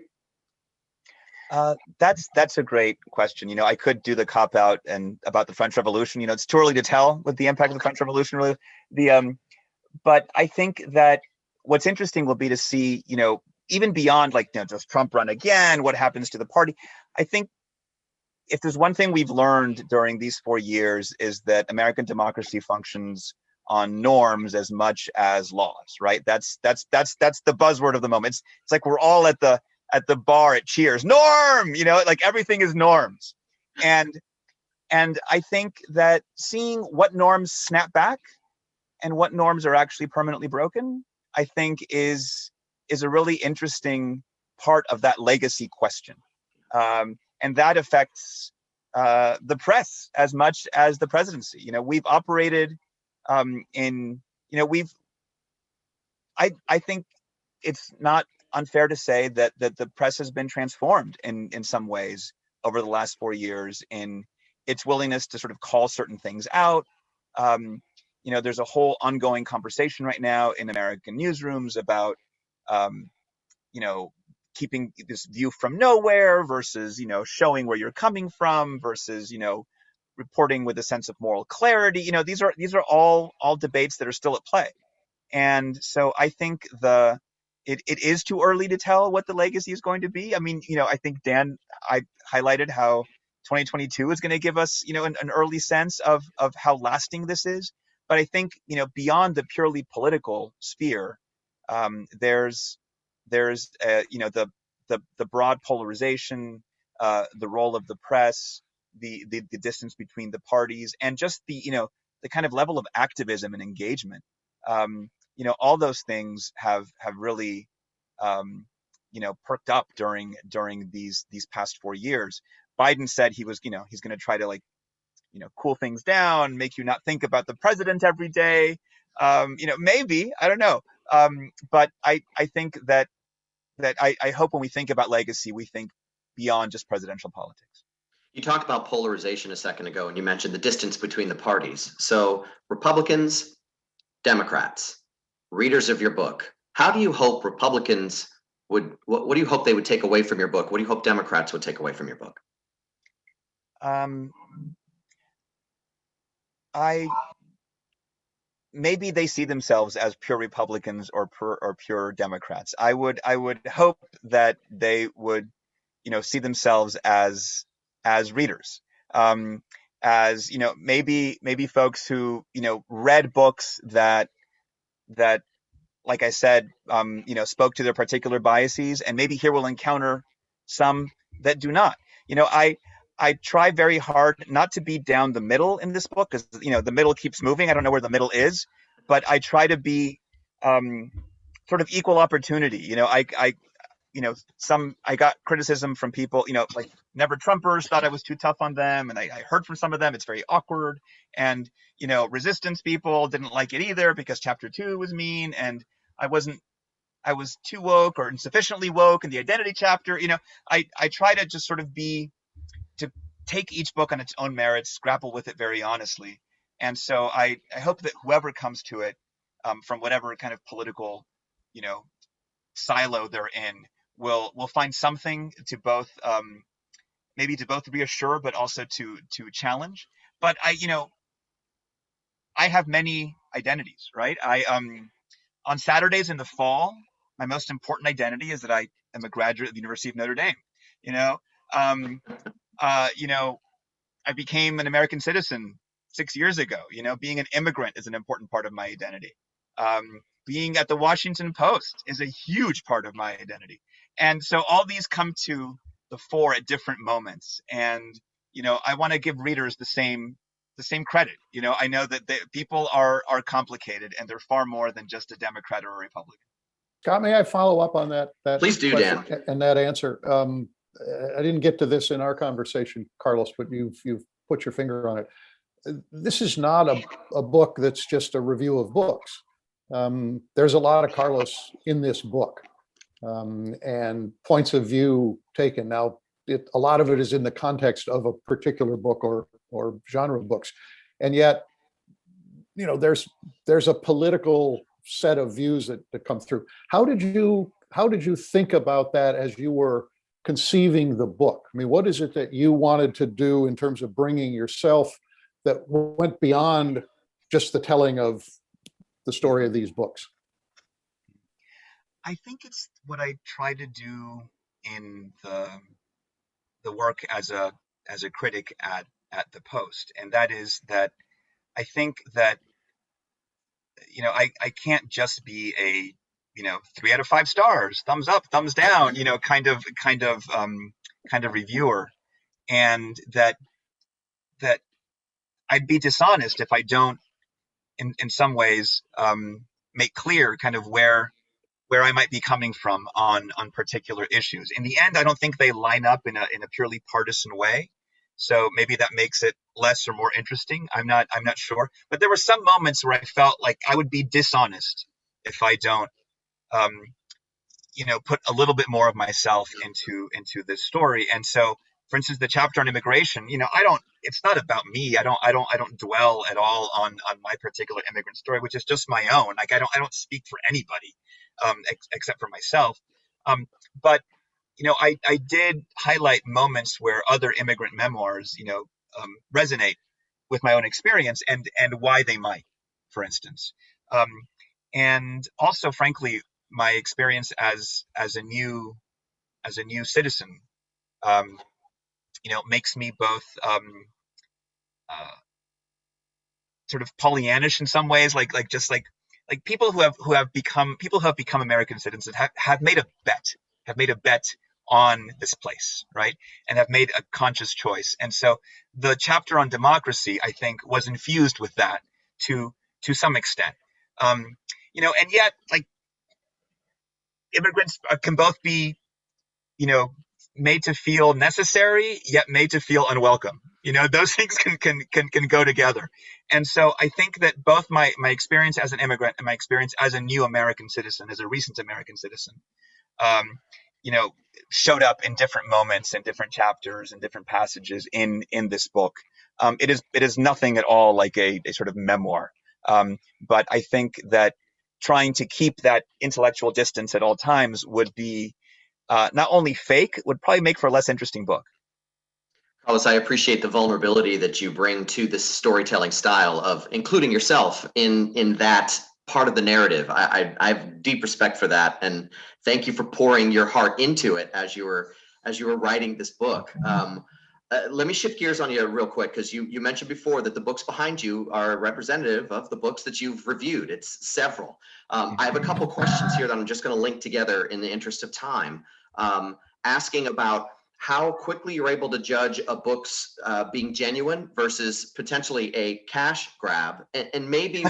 That's a great question. I could do the cop out and about the French Revolution. It's too early to tell what the impact of the French Revolution really. But I think that what's interesting will be to see, even beyond does Trump run again? What happens to the party? I think if there's one thing we've learned during these 4 years is that American democracy functions on norms as much as laws, right? That's the buzzword of the moment. It's like we're all at the bar at Cheers. Norm, everything is norms. And I think that seeing what norms snap back and what norms are actually permanently broken, I think is a really interesting part of that legacy question. And that affects the press as much as the presidency. We've operated I think it's not unfair to say that the press has been transformed in some ways over the last 4 years in its willingness to sort of call certain things out. There's a whole ongoing conversation right now in American newsrooms about, keeping this view from nowhere versus, showing where you're coming from versus, reporting with a sense of moral clarity. These are all debates that are still at play. And so I think it is too early to tell what the legacy is going to be. I mean, I think I highlighted how 2022 is going to give us, an early sense of how lasting this is. But I think, beyond the purely political sphere, there's the broad polarization, the role of the press, the distance between the parties, and just the kind of level of activism and engagement. All those things have really perked up during these past 4 years. Biden said he was he's going to try to cool things down, make you not think about the president every day. Maybe, I don't know. But I think that I hope when we think about legacy, we think beyond just presidential politics. You talked about polarization a second ago, and you mentioned the distance between the parties. So Republicans, Democrats, readers of your book, how do you hope Republicans what do you hope they would take away from your book? What do you hope Democrats would take away from your book? Maybe they see themselves as pure Republicans or pure Democrats. I would hope that they would, see themselves as readers, as maybe folks who read books that like I said, spoke to their particular biases, and maybe here we'll encounter some that do not. I try very hard not to be down the middle in this book because the middle keeps moving. I don't know where the middle is, but I try to be sort of equal opportunity. I got criticism from people, like Never Trumpers thought I was too tough on them, and I heard from some of them it's very awkward, and resistance people didn't like it either because chapter 2 was mean, and I was too woke or insufficiently woke in the identity chapter. I try to just sort of to take each book on its own merits, grapple with it very honestly. And so I hope that whoever comes to it from whatever kind of political, silo they're in will find something to both maybe to both reassure, but also to challenge. But I have many identities, right? On Saturdays in the fall, my most important identity is that I am a graduate of the University of Notre Dame. I became an American citizen 6 years ago. Being an immigrant is an important part of my identity. Being at the Washington Post is a huge part of my identity. And so all these come to the fore at different moments. And, I want to give readers the same credit. I know that people are complicated, and they're far more than just a Democrat or a Republican. Scott, may I follow up on that Please do, question Dan. and that answer? I didn't get to this in our conversation, Carlos, but you've put your finger on it. This is not a book that's just a review of books. There's a lot of Carlos in this book, and points of view taken. Now, a lot of it is in the context of a particular book or genre of books, and yet, there's a political set of views that come through. How did you think about that as you were conceiving the book? I mean, what is it that you wanted to do in terms of bringing yourself that went beyond just the telling of the story of these books? I think it's what I try to do in the work as a critic at the Post, and that is that I think that I can't just be a 3 out of 5 stars, thumbs up, thumbs down, kind of reviewer, and that I'd be dishonest if I don't in some ways make clear kind of where I might be coming from on particular issues. In the end, I don't think they line up in a purely partisan way. So maybe that makes it less or more interesting. I'm not sure. But there were some moments where I felt like I would be dishonest if I don't put a little bit more of myself into this story. And so, for instance, the chapter on immigration, it's not about me. I don't dwell at all on my particular immigrant story, which is just my own. Like I don't speak for anybody except for myself. But I did highlight moments where other immigrant memoirs, resonate with my own experience and why they might, for instance. And also, frankly, my experience as a new citizen, makes me both sort of Pollyannish in some ways, like people who have become American citizens have made a bet on this place, right? And have made a conscious choice. And so the chapter on democracy, I think, was infused with that to some extent. And yet, like, immigrants can both be, made to feel necessary, yet made to feel unwelcome. Those things can go together. And so I think that both my experience as an immigrant and my experience as a new American citizen, as a recent American citizen, showed up in different moments and different chapters and different passages in this book. It is nothing at all like a sort of memoir. But I think that trying to keep that intellectual distance at all times would be not only fake, would probably make for a less interesting book. Carlos, I appreciate the vulnerability that you bring to this storytelling style of including yourself in that part of the narrative. I have deep respect for that, and thank you for pouring your heart into it as you were writing this book. Let me shift gears on you real quick, because you mentioned before that the books behind you are representative of the books that you've reviewed. It's several. I have a couple questions here that I'm just going to link together in the interest of time, asking about how quickly you're able to judge a book's being genuine versus potentially a cash grab, and maybe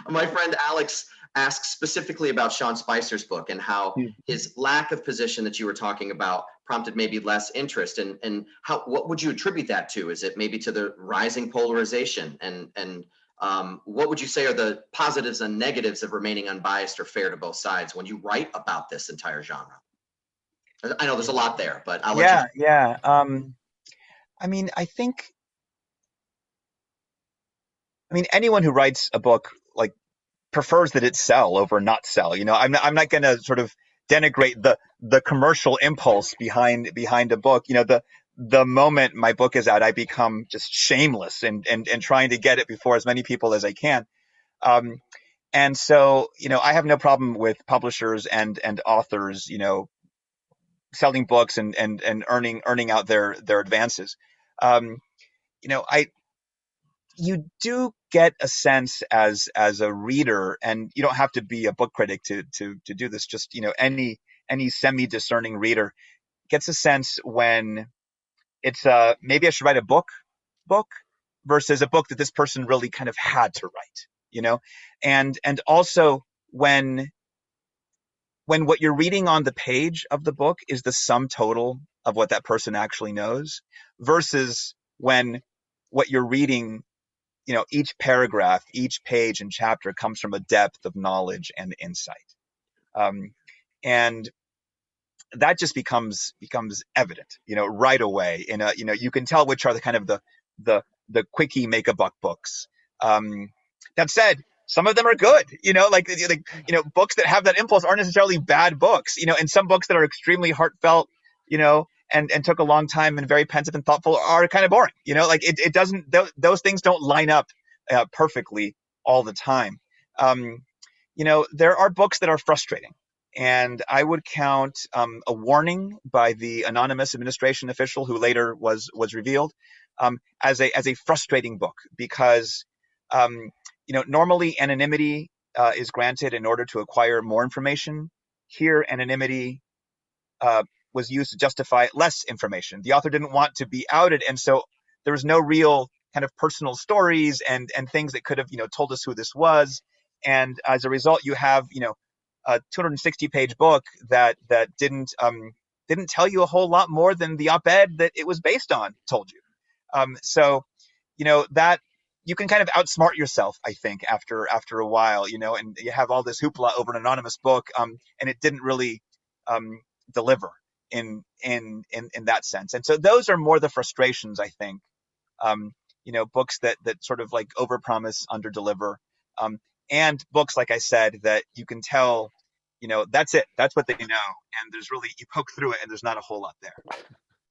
my friend Alex asks specifically about Sean Spicer's book and how his lack of position that you were talking about prompted maybe less interest, and what would you attribute that to? Is it maybe to the rising polarization, and what would you say are the positives and negatives of remaining unbiased or fair to both sides when you write about this entire genre? I know there's a lot there, but I'll let you. Yeah. I mean, anyone who writes a book like prefers that it sell over not sell. I'm not going to sort of denigrate the commercial impulse behind a book. The moment my book is out, I become just shameless and trying to get it before as many people as I can. And so, I have no problem with publishers and authors, selling books and earning out their advances. You do get a sense as a reader, and you don't have to be a book critic to do this. Just any semi-discerning reader gets a sense when it's maybe I should write a book versus a book that this person really kind of had to write, and also when what you're reading on the page of the book is the sum total of what that person actually knows versus when what you're reading, each paragraph, each page and chapter comes from a depth of knowledge and insight. And that just becomes evident, right away. You can tell which are the kind of the quickie make a buck books. That said, some of them are good, books that have that impulse aren't necessarily bad books, and some books that are extremely heartfelt, and took a long time and very pensive and thoughtful are kind of boring, it doesn't, those things don't line up perfectly all the time. There are books that are frustrating. And I would count A Warning by the anonymous administration official who later was revealed as a frustrating book because normally anonymity is granted in order to acquire more information. Here, anonymity was used to justify less information. The author didn't want to be outed, and so there was no real kind of personal stories and things that could have told us who this was. And as a result, you have a 260-page book that didn't tell you a whole lot more than the op-ed that it was based on told you. So that you can kind of outsmart yourself, I think, after a while, and you have all this hoopla over an anonymous book, and it didn't really deliver in that sense. And so those are more the frustrations, I think. Books that sort of like overpromise, underdeliver. And books, like I said, that you can tell, that's it. That's what they know. And there's really, you poke through it and there's not a whole lot there.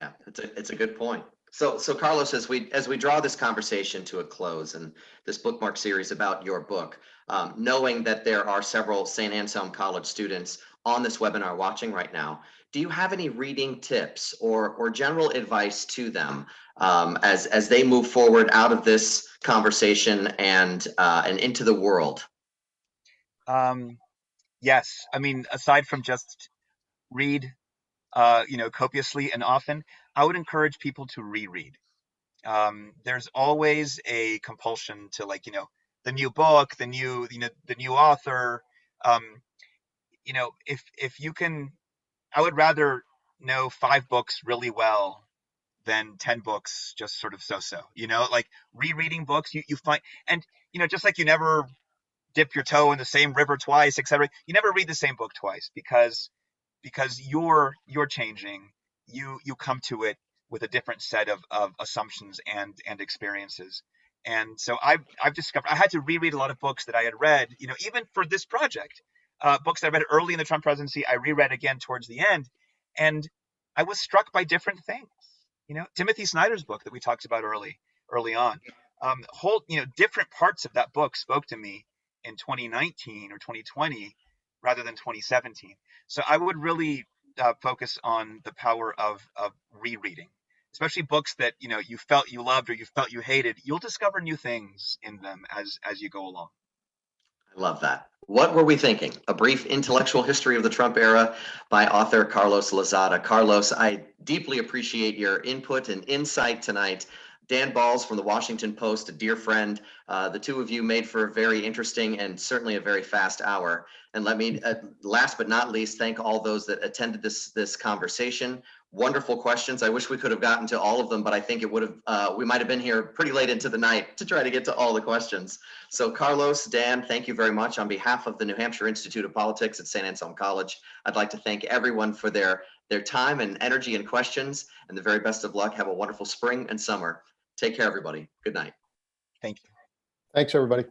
Yeah, it's a good point. So Carlos, as we draw this conversation to a close and this bookmark series about your book, knowing that there are several St. Anselm College students on this webinar watching right now, do you have any reading tips or general advice to them as they move forward out of this conversation and into the world? Yes. I mean, aside from just read, copiously and often, I would encourage people to reread. There's always a compulsion to the new book, the new author. If you can, I would rather know 5 books really well than 10 books just sort of so-so, rereading books, you find, and, just like you never dip your toe in the same river twice, etc. You never read the same book twice because you're changing. You come to it with a different set of assumptions and experiences. And so I've discovered I had to reread a lot of books that I had read, even for this project. Books that I read early in the Trump presidency, I reread again towards the end, and I was struck by different things. Timothy Snyder's book that we talked about early on. Different parts of that book spoke to me in 2019 or 2020 rather than 2017. So I would really focus on the power of rereading, especially books that you felt you loved or you felt you hated. You'll discover new things in them as you go along. I love that. What Were We Thinking? A Brief Intellectual History of the Trump Era by author Carlos Lozada. Carlos, I deeply appreciate your input and insight tonight. Dan Balz from the Washington Post, a dear friend. The two of you made for a very interesting and certainly a very fast hour. And let me, last but not least, thank all those that attended this conversation. Wonderful questions. I wish we could have gotten to all of them, but I think it would have, we might have been here pretty late into the night to try to get to all the questions. So Carlos, Dan, thank you very much. On behalf of the New Hampshire Institute of Politics at St. Anselm College, I'd like to thank everyone for their time and energy and questions, and the very best of luck. Have a wonderful spring and summer. Take care, everybody. Good night. Thank you. Thanks, everybody.